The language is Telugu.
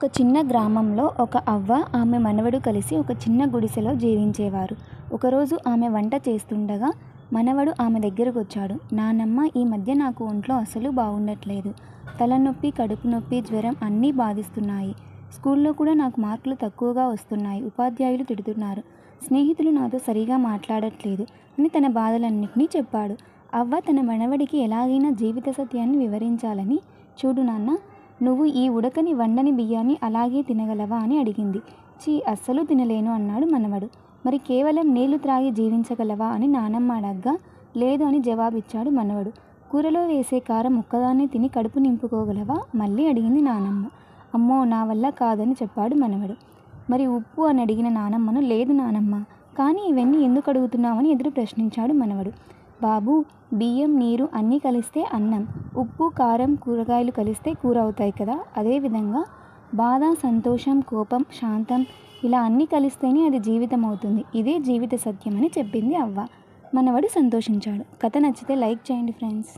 ఒక చిన్న గ్రామంలో ఒక అవ్వ ఆమె మనవడు కలిసి ఒక చిన్న గుడిసెలో జీవించేవారు. ఒకరోజు ఆమె వంట చేస్తుండగా మనవడు ఆమె దగ్గరకు వచ్చాడు. నానమ్మ, ఈ మధ్య నాకు ఒంట్లో అసలు బాగుండట్లేదు. తలనొప్పి, కడుపు నొప్పి, జ్వరం అన్నీ బాధిస్తున్నాయి. స్కూల్లో కూడా నాకు మార్కులు తక్కువగా వస్తున్నాయి. ఉపాధ్యాయులు తిడుతున్నారు. స్నేహితులు నాతో సరిగా మాట్లాడట్లేదు అని తన బాధలన్నింటినీ చెప్పాడు. అవ్వ తన మనవడికి ఎలాగైనా జీవిత సత్యాన్ని వివరించాలని, చూడు నాన్న, నువ్వు ఈ ఉడకని వండని బియ్యాన్ని అలాగే తినగలవా అని అడిగింది. చీ, అస్సలు తినలేను అన్నాడు మనవడు. మరి కేవలం నీళ్లు త్రాగి జీవించగలవా అని నానమ్మ అడగ్గా, లేదు అని జవాబిచ్చాడు మనవడు. కూరలో వేసే కారం ఒక్కదాన్ని తిని కడుపు నింపుకోగలవా మళ్ళీ అడిగింది నానమ్మ. అమ్మో, నా వల్ల కాదని చెప్పాడు మనవడు. మరి ఉప్పు అని అడిగిన నానమ్మను, లేదు నానమ్మ, కానీ ఇవన్నీ ఎందుకు అడుగుతున్నావని ఎదురు ప్రశ్నించాడు మనవడు. బాబు, బియ్యం, నీరు అన్నీ కలిస్తే అన్నం, ఉప్పు, కారం, కూరగాయలు కలిస్తే కూర అవుతాయి కదా. అదేవిధంగా బాధ, సంతోషం, కోపం, శాంతం ఇలా అన్నీ కలిస్తేనే అది జీవితం అవుతుంది. ఇదే జీవిత సత్యం అని చెప్పింది అవ్వ. మనవడు సంతోషించాడు. కథ నచ్చితే లైక్ చేయండి ఫ్రెండ్స్.